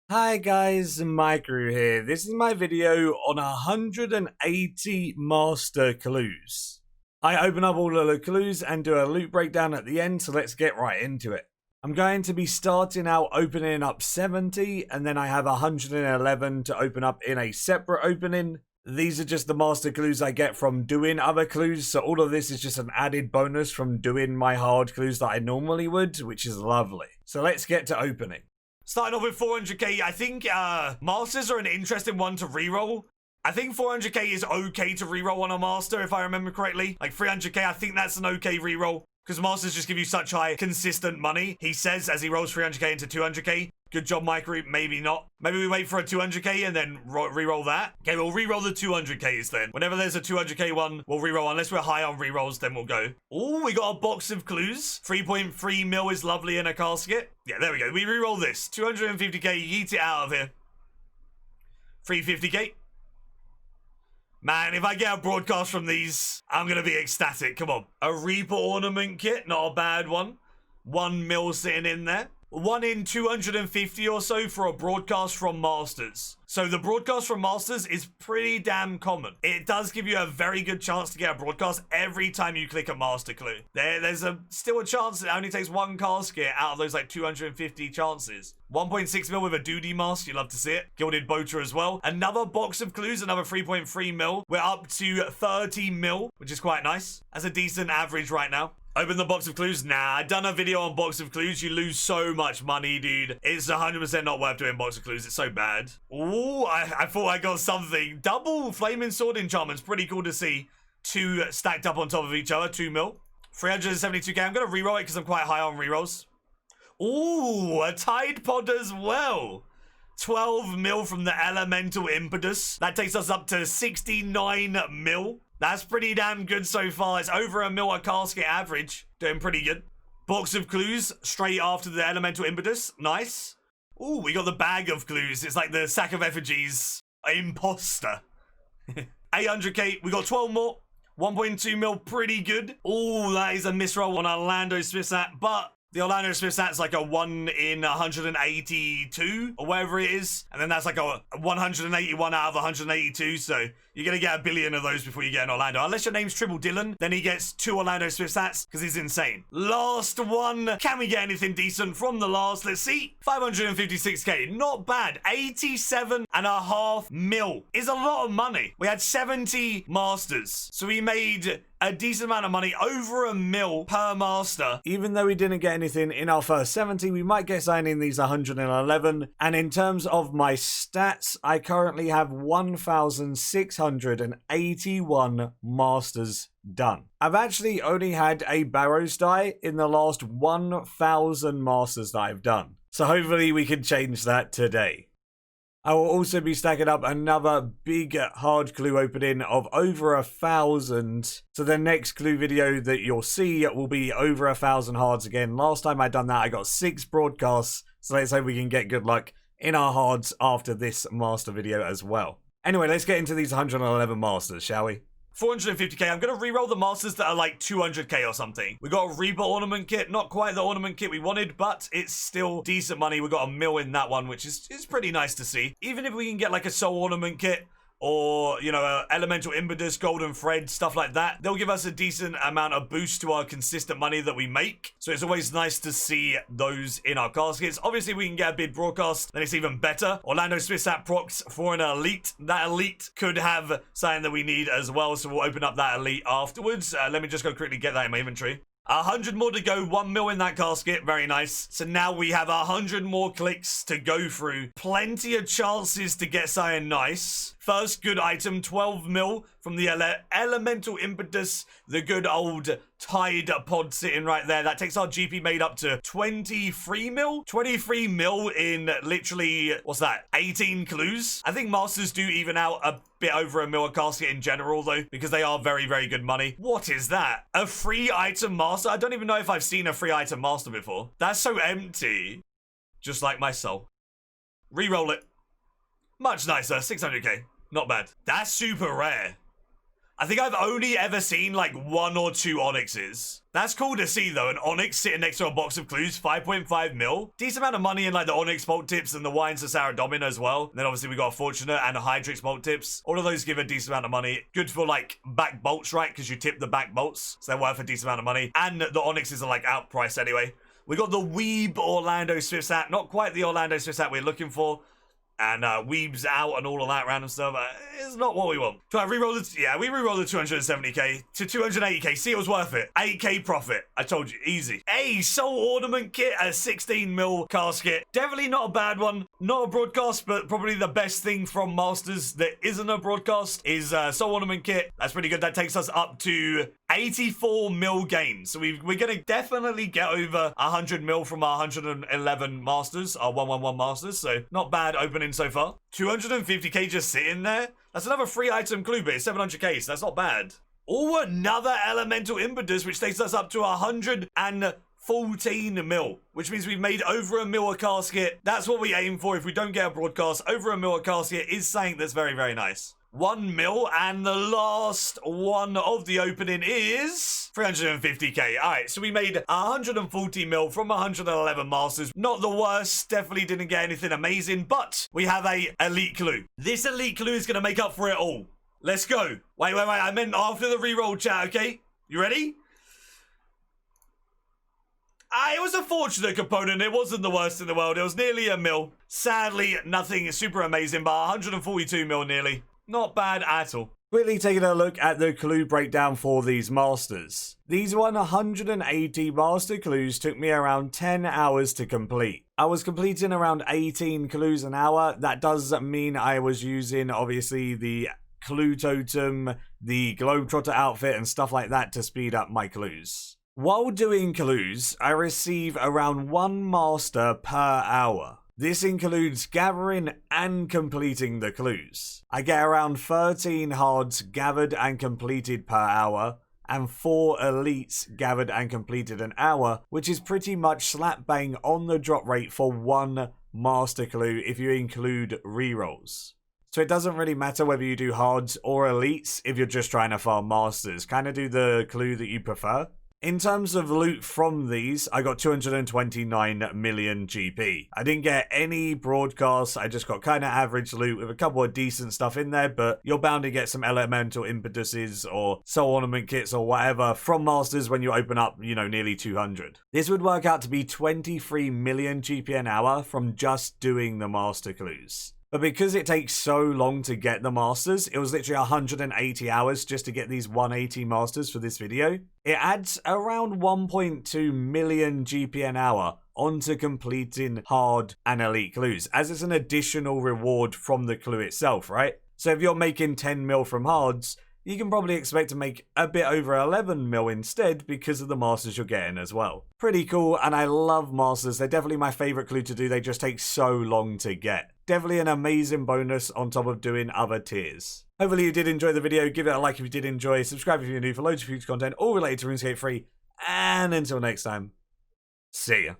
Hi guys, Maikeru here. This is my video on 180 master clues. I open up all of the clues and do a loot breakdown at the end, so let's get right into it. I'm going to be starting out opening up 70, and then I have 111 to open up in a separate opening. These are just the master clues I get from doing other clues, so all of this is just an added bonus from doing my hard clues that I normally would, which is lovely. So let's get to opening. Starting off with 400k, I think masters are an interesting one to reroll. I think 400k is okay to reroll on a master, if I remember correctly. Like 300k, I think that's an okay reroll, because masters just give you such high, consistent money. He says as he rolls 300k into 200k. Good job, Maikeru. Maybe not. Maybe we wait for a 200k and then re-roll that. Okay, we'll re-roll the 200ks then. Whenever there's a 200k one, we'll re-roll. Unless we're high on re-rolls, then we'll go. Oh, we got a box of clues. 3.3 mil is lovely in a casket. Yeah, there we go. We re-roll this. 250k, yeet it out of here. 350k. Man, if I get a broadcast from these, I'm going to be ecstatic. Come on. A Reaper ornament kit, not a bad one. 1 mil sitting in there. 1 in 250 or so for a broadcast from Masters. So the broadcast from Masters is pretty damn common. It does give you a very good chance to get a broadcast every time you click a Master clue. There's still a chance it only takes 1 casket out of those like 250 chances. 1.6 mil with a Doody mask, you love to see it. Gilded Boater as well. Another box of clues, another 3.3 mil. We're up to 30 mil, which is quite nice. That's a decent average right now. Open the box of clues. Nah, I've done a video on box of clues. You lose so much money, dude. It's 100% not worth doing box of clues. It's so bad. Ooh, I thought I got something. Double flaming sword enchantments. Pretty cool to see. 2 stacked up on top of each other. 2 mil. 372k. I'm going to reroll it because I'm quite high on rerolls. Ooh, a Tide Pod as well. 12 mil from the Elemental Impetus. That takes us up to 69 mil. That's pretty damn good so far. It's over a mil a casket average. Doing pretty good. Box of clues straight after the Elemental Impetus. Nice. Ooh, we got the bag of clues. It's like the sack of effigies. Imposter. 800k. We got 12 more. 1.2 mil. Pretty good. Ooh, that is a misroll on Orlando Smith's hat, but the Orlando Smith's that's like a 1 in 182 or whatever it is. And then that's like a 181 out of 182. So you're going to get a billion of those before you get an Orlando. Unless your name's Triple Dylan, then he gets 2 Orlando Smith's hats because he's insane. Last one. Can we get anything decent from the last? Let's see. 556k. Not bad. 87.5 mil is a lot of money. We had 70 masters. So we made a decent amount of money, over a mil per master. Even though we didn't get anything in our first 70, we might get something in these 111. And in terms of my stats, I currently have 1,681 masters done. I've actually only had a Barrows die in the last 1,000 masters that I've done. So hopefully we can change that today. I will also be stacking up another big hard clue opening of over 1,000. So the next clue video that you'll see will be over 1,000 hards again. Last time I done that, I got 6 broadcasts. So let's hope we can get good luck in our hards after this master video as well. Anyway, let's get into these 111 masters, shall we? 450k. I'm going to reroll the masters that are like 200k or something. We got a Reaper ornament kit. Not quite the ornament kit we wanted, but it's still decent money. We got a mil in that one, which is pretty nice to see. Even if we can get like a soul ornament kit or, you know, elemental impetus, golden thread, stuff like that, they'll give us a decent amount of boost to our consistent money that we make. So it's always nice to see those in our caskets. Obviously, we can get a big broadcast, then it's even better. Orlando Smith's hat procs for an elite. That elite could have something that we need as well, so we'll open up that elite afterwards. Let me just go quickly get that in my inventory. 100 more to go, 1 mil in that casket, very nice. So now we have 100 more clicks to go through. Plenty of chances to get something nice. First good item, 12 mil from the Elemental Impetus, the good old Tide Pod sitting right there. That takes our GP made up to 23 mil? 23 mil in literally, what's that, 18 clues? I think masters do even out a bit over a mil a casket in general though, because they are very, very good money. What is that? A free item master? I don't even know if I've seen a free item master before. That's so empty. Just like my soul. Reroll it. Much nicer, 600k. Not bad. That's super rare. I think I've only ever seen like 1 or 2 onyxes. That's cool to see though, an onyx sitting next to a box of clues, 5.5 mil. Decent amount of money in like the onyx malt tips and the wines of Saradomin as well. And then obviously we got a Fortunate and a Hydrix malt tips. All of those give a decent amount of money. Good for like back bolts, right? Because you tip the back bolts, so they're worth a decent amount of money. And the onyxes are like outpriced anyway. We got the Weeb Orlando Swift hat. Not quite the Orlando Swift hat we're looking for. And Weeb's out and all of that random stuff. It's not what we want. Do I reroll the... Yeah, we reroll the 270k to 280k. See, it was worth it. 8k profit. I told you. Easy. Hey, Soul Ornament Kit, a 16 mil casket. Definitely not a bad one. Not a broadcast, but probably the best thing from Masters that isn't a broadcast is Soul Ornament Kit. That's pretty good. That takes us up to 84 mil gains. So we're going to definitely get over 100 mil from our 111 Masters, our 111 Masters. So not bad opening so far. 250k just sitting there. That's another free item clue bit. 700k, so that's not bad. Oh, another elemental impetus, which takes us up to 114 mil, which means we've made over a mil a casket. That's what we aim for. If we don't get a broadcast, over a mil a casket is something that's very, very nice. 1 mil, and the last one of the opening is 350k. All right, so we made 140 mil from 111 Masters. Not the worst, definitely didn't get anything amazing, but we have a elite clue. This elite clue is going to make up for it all. Let's go. Wait, I meant after the reroll chat, okay? You ready? It was a fortunate component. It wasn't the worst in the world. It was nearly a mil. Sadly, nothing super amazing, but 142 mil nearly. Not bad at all. Quickly taking a look at the clue breakdown for these masters. These 180 master clues took me around 10 hours to complete. I was completing around 18 clues an hour. That does mean I was using obviously the clue totem, the Globetrotter outfit and stuff like that to speed up my clues. While doing clues, I receive around 1 master per hour. This includes gathering and completing the clues. I get around 13 hards gathered and completed per hour, and 4 elites gathered and completed an hour, which is pretty much slap bang on the drop rate for 1 master clue if you include rerolls. So it doesn't really matter whether you do hards or elites if you're just trying to farm masters. Kind of do the clue that you prefer. In terms of loot from these, I got 229 million GP. I didn't get any broadcasts, I just got kind of average loot with a couple of decent stuff in there, but you're bound to get some elemental impetuses or soul ornament kits or whatever from masters when you open up, you know, nearly 200. This would work out to be 23 million GP an hour from just doing the master clues. But because it takes so long to get the masters, it was literally 180 hours just to get these 180 masters for this video. It adds around 1.2 million GP an hour onto completing hard and elite clues, as it's an additional reward from the clue itself, right? So if you're making 10 mil from hards, you can probably expect to make a bit over 11 mil instead because of the masters you're getting as well. Pretty cool, and I love masters. They're definitely my favorite clue to do. They just take so long to get. Definitely an amazing bonus on top of doing other tiers. Hopefully you did enjoy the video. Give it a like if you did enjoy. Subscribe if you're new for loads of future content all related to RuneScape 3. And until next time, see ya.